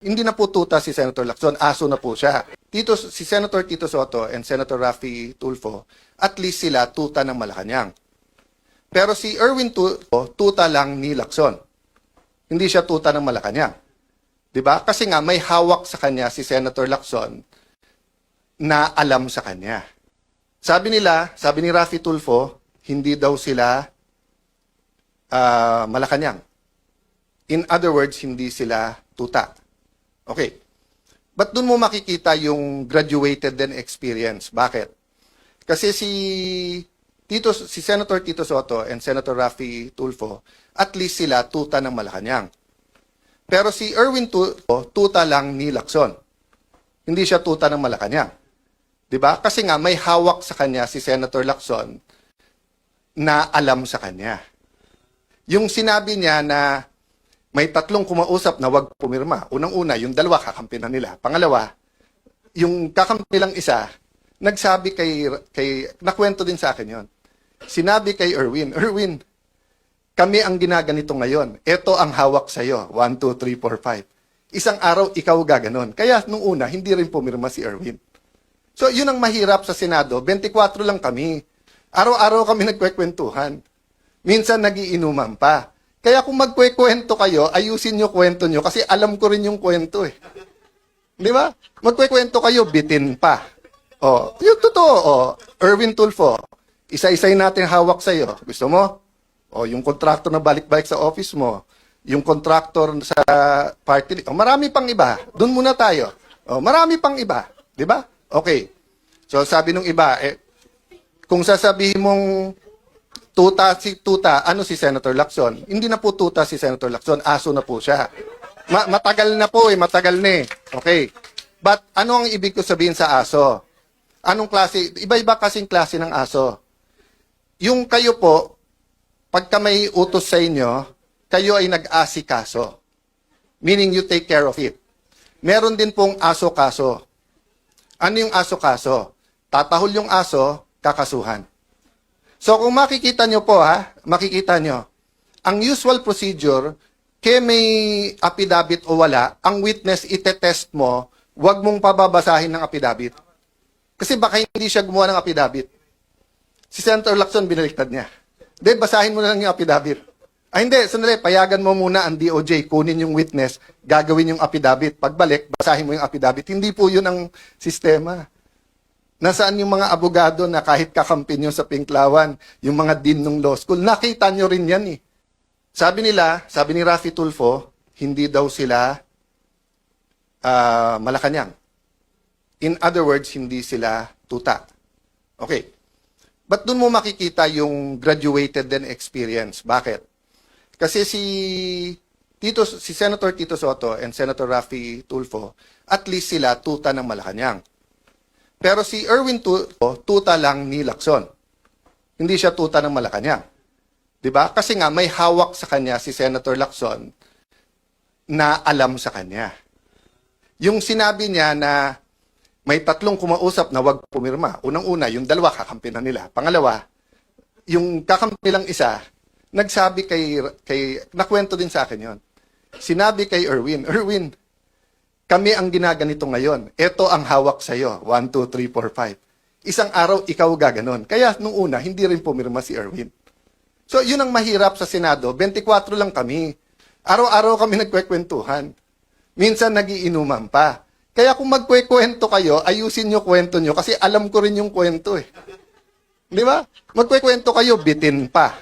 Hindi na po tuta si Senator Lacson, aso na po siya. Si Senator Tito Soto and Senator Raffy Tulfo, at least sila tuta ng Malacanang. Pero si Erwin Tulfo, tuta lang ni Lacson. Hindi siya tuta ng Malacanang. 'Di ba? Kasi nga may hawak sa kanya si Senator Lacson na alam sa kanya. Sabi ni Raffy Tulfo, hindi daw sila Malacanang. In other words, hindi sila tuta. Okay. But doon mo makikita yung graduated din experience. Bakit? Kasi si Senator Tito Soto and Senator Raffy Tulfo, at least sila tuta ng Malacanang. Pero si Erwin Tulfo, tuta lang ni Lacson. Hindi siya tuta ng Malacanang. 'Di ba? Kasi nga may hawak sa kanya si Senator Lacson na alam sa kanya. Yung sinabi niya na may tatlong kumausap na wag pumirma. Unang-una, yung dalawa kakampi na nila. Pangalawa, yung kakampi lang isa, nagsabi nakwento din sa akin yon. Sinabi kay Erwin, kami ang ginaganito ngayon. Ito ang hawak sa'yo. 1, 2, 3, 4, 5. Isang araw, ikaw gaganon. Kaya nung una, hindi rin pumirma si Erwin. So, yun ang mahirap sa Senado. 24 lang kami. Araw-araw kami nagkwekwentuhan. Minsan nagiinuman pa. Kaya kung magkwekwento kayo, ayusin nyo kwento nyo kasi alam ko rin yung kwento eh. Di ba? Magkwekwento kayo, bitin pa. Oh, yung totoo, Erwin Tulfo, isa-isay natin hawak sa'yo. Gusto mo? O, yung kontraktor na balik-balik sa office mo, yung kontraktor sa party, marami pang iba. Doon muna tayo. Marami pang iba. Di ba? Okay. So, sabi nung iba, kung sasabihin mong tuta, ano si Senator Lacson? Hindi na po tuta si Senator Lacson, aso na po siya. Matagal na po matagal na eh. Okay. But ano ang ibig ko sabihin sa aso? Anong klase? Iba-iba kasing klase ng aso. Yung kayo po, pagka may utos sa inyo, kayo ay nag-asikaso. Meaning you take care of it. Meron din pong aso-kaso. Ano yung aso-kaso? Tatahol yung aso, kakasuhan. So kung makikita nyo po makikita nyo, ang usual procedure, kaya may affidavit o wala, ang witness itetest mo, huwag mong pababasahin ng affidavit. Kasi baka hindi siya gumawa ng affidavit. Si Senator Lacson, binaliktad niya. Then, basahin mo na lang yung affidavit. Hindi, sandali, payagan mo muna ang DOJ, kunin yung witness, gagawin yung affidavit. Pagbalik, basahin mo yung affidavit. Hindi po yun ang sistema. Nasaan yung mga abogado na kahit kakampi nyo sa Pinklawan, yung mga dean ng law school, nakita nyo rin yan eh. Sabi ni Raffy Tulfo, hindi daw sila Malacanang. In other words, hindi sila tuta. Okay. But doon mo makikita yung graduated din experience. Bakit? Kasi si Senator Tito Soto and Senator Raffy Tulfo, at least sila tuta ng Malacanang. Pero si Erwin Tulfo, tuta lang ni Lacson. Hindi siya tuta ng Malacanang. 'Di ba? Kasi nga may hawak sa kanya si Senator Lacson na alam sa kanya. Yung sinabi niya na may tatlong kumausap na wag pumirma. Unang-una, yung dalawa kakampi na nila. Pangalawa, yung kakampi lang isa, nagsabi nakwento din sa akin yon. Sinabi kay Erwin, kami ang ginaganito ngayon. Ito ang hawak sa'yo. 1, 2, 3, 4, 5. Isang araw, ikaw gaganon. Kaya nung una, hindi rin pumirma si Erwin. So, yun ang mahirap sa Senado. 24 lang kami. Araw-araw kami nagkwekwentuhan. Minsan nagiinuman pa. Kaya kung magkwekwento kayo, ayusin nyo kwento nyo kasi alam ko rin yung kwento eh. Di ba? Magkwekwento kayo, bitin pa.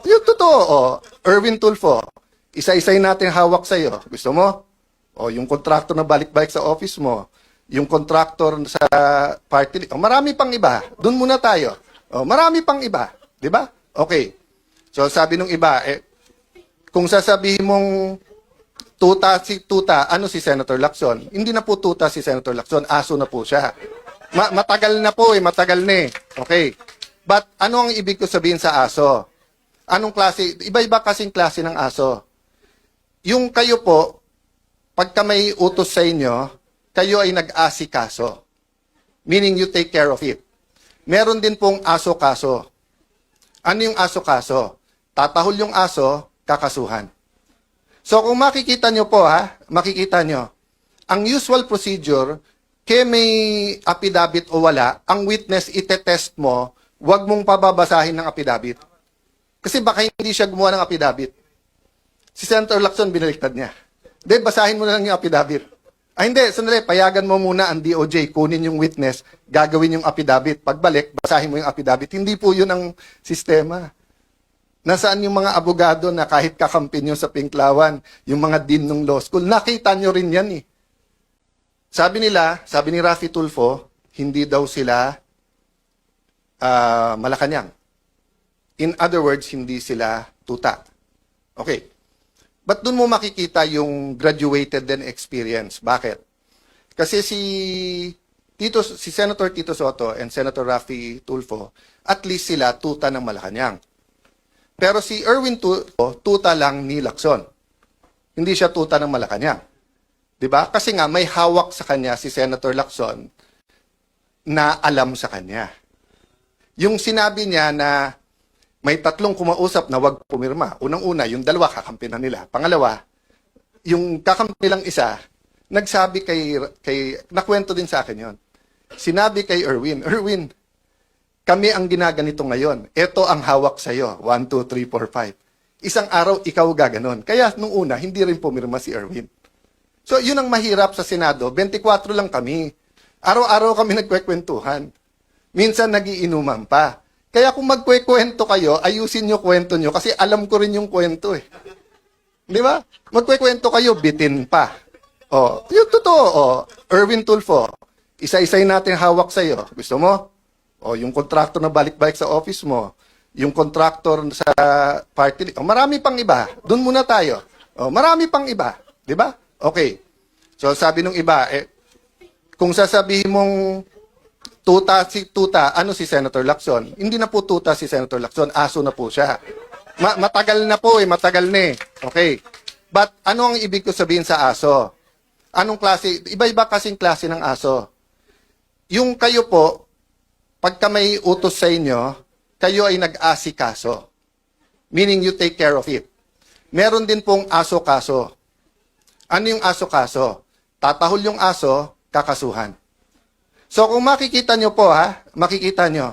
Yung totoo, Erwin Tulfo, isa-isay natin hawak sa'yo. Gusto mo? Yung kontraktor na balik-balik sa office mo, yung kontraktor sa party, marami pang iba. Doon muna tayo. Marami pang iba. Di ba? Okay. So, sabi nung iba, kung sasabihin mong tuta, ano si Senator Lacson? Hindi na po tuta si Senator Lacson, aso na po siya. Matagal na po matagal na eh. Okay. But ano ang ibig ko sabihin sa aso? Anong klase? Iba-iba kasing klase ng aso. Yung kayo po, pagka may utos sa inyo, kayo ay nag-asikaso. Meaning you take care of it. Meron din pong aso-kaso. Ano yung aso-kaso? Tatahol yung aso, kakasuhan. So kung makikita nyo po makikita nyo, ang usual procedure, kaya may affidavit o wala, ang witness itetest mo, wag mong pababasahin ng affidavit. Kasi baka hindi siya gumawa ng affidavit. Si Senator Lacson, binaliktad niya. Hindi, basahin mo na lang yung affidavit. Hindi, sandali, payagan mo muna ang DOJ, kunin yung witness, gagawin yung affidavit. Pagbalik, basahin mo yung affidavit. Hindi po yun ang sistema. Nasaan yung mga abogado na kahit kakampi nyo sa Pinklawan, yung mga dean ng law school, nakita nyo rin yan eh. Sabi ni Raffy Tulfo, hindi daw sila Malacanang. In other words, hindi sila tuta. Okay. But doon mo makikita yung graduated din experience. Bakit? Kasi si Senator Tito Soto and Senator Raffy Tulfo, at least sila tuta ng Malacanang. Pero si Erwin Tulfo, tuta lang ni Lacson. Hindi siya tuta ng Malacanang. 'Di ba? Kasi nga may hawak sa kanya si Senator Lacson na alam sa kanya. Yung sinabi niya na may tatlong kumausap na wag pumirma. Unang-una, yung dalawa kakampi na nila. Pangalawa, yung kakampi lang isa, nagsabi nakwento din sa akin yon. Sinabi kay Erwin, kami ang ginaganito ngayon. Ito ang hawak sa'yo. 1, 2, 3, 4, 5. Isang araw, ikaw gaganon. Kaya nung una, hindi rin pumirma si Erwin. So, yun ang mahirap sa Senado. 24 lang kami. Araw-araw kami nagkwekwentuhan. Minsan, nagiinuman pa. Kaya kung magkwekwento kayo, ayusin nyo kwento nyo kasi alam ko rin yung kwento eh. Di ba? Magkwekwento kayo, bitin pa. Oh, yung totoo. Oh, Erwin Tulfo, isa-isay natin hawak sa'yo. Gusto mo? O yung contractor na balik-balik sa office mo, yung contractor sa party, o marami pang iba. Doon muna tayo. O marami pang iba, 'di ba? Okay. So sabi nung iba, kung sasabihin mong tuta, ano si Senator Lacson? Hindi na po tuta si Senator Lacson, aso na po siya. Matagal na po matagal na eh. Okay. But ano ang ibig ko sabihin sa aso? Anong klase? Iba-iba kasing klase ng aso. Yung kayo po, pagka may utos sa inyo, kayo ay nag-asikaso. Meaning you take care of it. Meron din pong aso-kaso. Ano yung aso-kaso? Tatahol yung aso, kakasuhan. So kung makikita nyo po makikita nyo,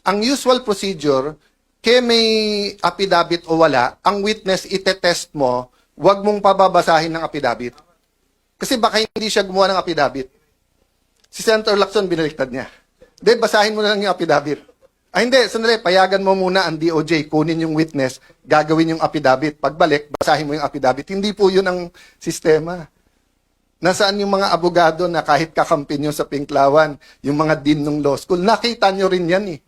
ang usual procedure, kaya may affidavit o wala, ang witness itetest mo, wag mong pababasahin ng affidavit. Kasi baka hindi siya gumawa ng affidavit. Si Senator Lacson, binaliktad niya. Hindi, basahin mo na lang yung affidavit. Hindi, sandali, payagan mo muna ang DOJ, kunin yung witness, gagawin yung affidavit. Pagbalik, basahin mo yung affidavit. Hindi po yun ang sistema. Nasaan yung mga abogado na kahit kakampi nyo sa Pinklawan, yung mga dean ng law school, nakita nyo rin yan eh.